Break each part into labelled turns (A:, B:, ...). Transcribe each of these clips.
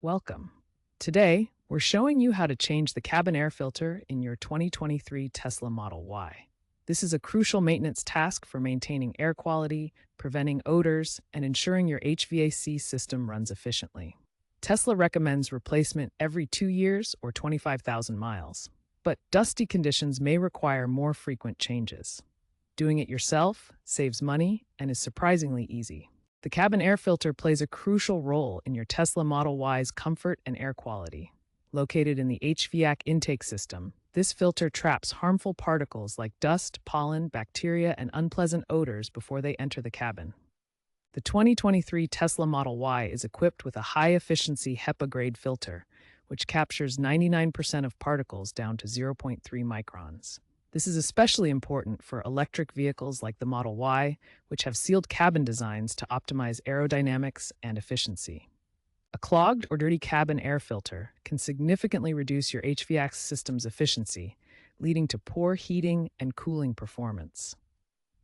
A: Welcome. Today, we're showing you how to change the cabin air filter in your 2023 Tesla Model Y. This is a crucial maintenance task for maintaining air quality, preventing odors, and ensuring your HVAC system runs efficiently. Tesla recommends replacement every 2 years or 25,000 miles, but dusty conditions may require more frequent changes. Doing it yourself saves money and is surprisingly easy. The cabin air filter plays a crucial role in your Tesla Model Y's comfort and air quality. Located in the HVAC intake system, this filter traps harmful particles like dust, pollen, bacteria, and unpleasant odors before they enter the cabin. The 2023 Tesla Model Y is equipped with a high-efficiency HEPA-grade filter, which captures 99% of particles down to zero point 0.3 microns. This is especially important for electric vehicles like the Model Y, which have sealed cabin designs to optimize aerodynamics and efficiency. A clogged or dirty cabin air filter can significantly reduce your HVAC system's efficiency, leading to poor heating and cooling performance.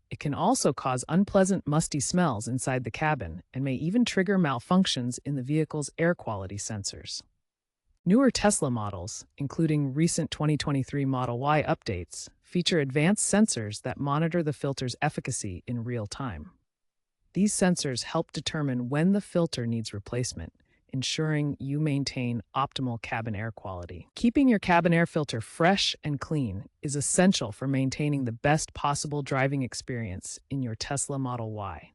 A: It can also cause unpleasant, musty smells inside the cabin and may even trigger malfunctions in the vehicle's air quality sensors. Newer Tesla models, including recent 2023 Model Y updates, feature advanced sensors that monitor the filter's efficacy in real time. These sensors help determine when the filter needs replacement, ensuring you maintain optimal cabin air quality. Keeping your cabin air filter fresh and clean is essential for maintaining the best possible driving experience in your Tesla Model Y.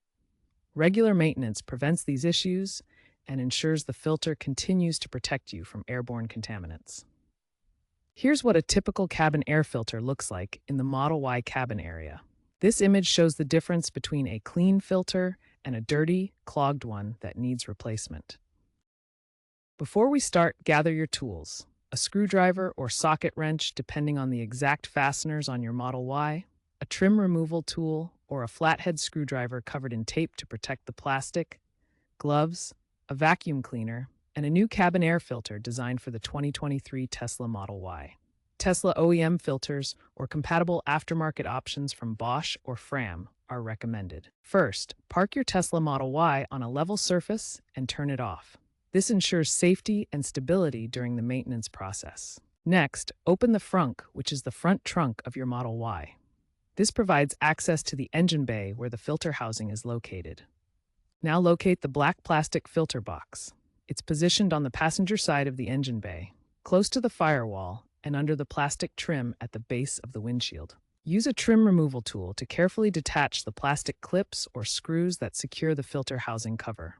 A: Regular maintenance prevents these issues and ensures the filter continues to protect you from airborne contaminants. Here's what a typical cabin air filter looks like in the Model Y cabin area. This image shows the difference between a clean filter and a dirty, clogged one that needs replacement. Before we start, gather your tools: a screwdriver or socket wrench depending on the exact fasteners on your Model Y, a trim removal tool, or a flathead screwdriver covered in tape to protect the plastic, gloves, a vacuum cleaner, and a new cabin air filter designed for the 2023 Tesla Model Y. Tesla OEM filters or compatible aftermarket options from Bosch or Fram are recommended. First, park your Tesla Model Y on a level surface and turn it off. This ensures safety and stability during the maintenance process. Next, open the frunk, which is the front trunk of your Model Y. This provides access to the engine bay where the filter housing is located. Now locate the black plastic filter box. It's positioned on the passenger side of the engine bay, close to the firewall and under the plastic trim at the base of the windshield. Use a trim removal tool to carefully detach the plastic clips or screws that secure the filter housing cover.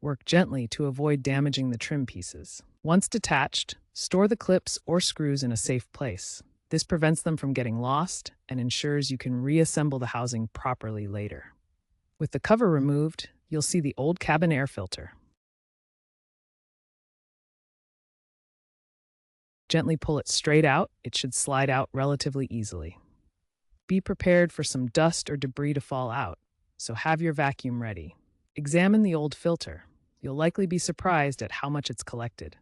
A: Work gently to avoid damaging the trim pieces. Once detached, store the clips or screws in a safe place. This prevents them from getting lost and ensures you can reassemble the housing properly later. With the cover removed, you'll see the old cabin air filter. Gently pull it straight out. It should slide out relatively easily. Be prepared for some dust or debris to fall out, so have your vacuum ready. Examine the old filter. You'll likely be surprised at how much it's collected.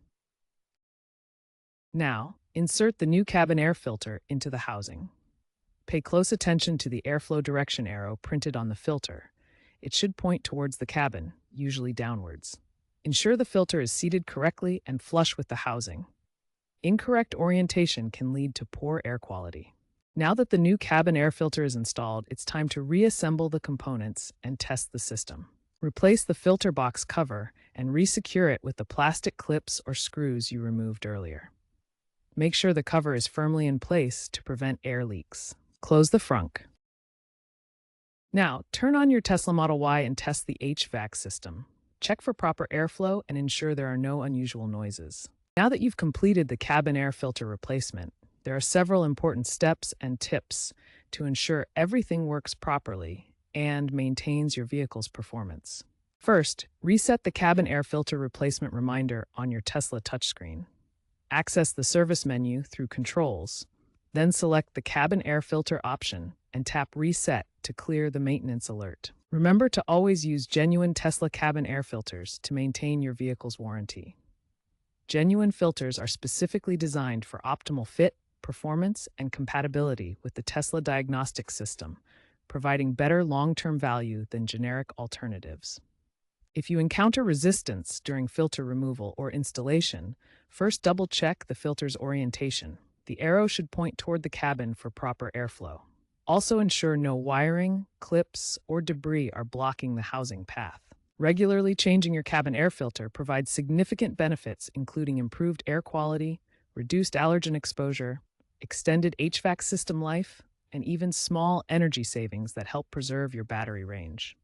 A: Now, insert the new cabin air filter into the housing. Pay close attention to the airflow direction arrow printed on the filter. It should point towards the cabin, usually downwards. Ensure the filter is seated correctly and flush with the housing. Incorrect orientation can lead to poor air quality. Now that the new cabin air filter is installed, it's time to reassemble the components and test the system. Replace the filter box cover and resecure it with the plastic clips or screws you removed earlier. Make sure the cover is firmly in place to prevent air leaks. Close the frunk. Now, turn on your Tesla Model Y and test the HVAC system. Check for proper airflow and ensure there are no unusual noises. Now that you've completed the cabin air filter replacement, there are several important steps and tips to ensure everything works properly and maintains your vehicle's performance. First, reset the cabin air filter replacement reminder on your Tesla touchscreen. Access the service menu through Controls, then select the cabin air filter option and tap Reset to clear the maintenance alert. Remember to always use genuine Tesla cabin air filters to maintain your vehicle's warranty. Genuine filters are specifically designed for optimal fit, performance, and compatibility with the Tesla diagnostic system, providing better long-term value than generic alternatives. If you encounter resistance during filter removal or installation, first double-check the filter's orientation. The arrow should point toward the cabin for proper airflow. Also ensure no wiring, clips, or debris are blocking the housing path. Regularly changing your cabin air filter provides significant benefits, including improved air quality, reduced allergen exposure, extended HVAC system life, and even small energy savings that help preserve your battery range.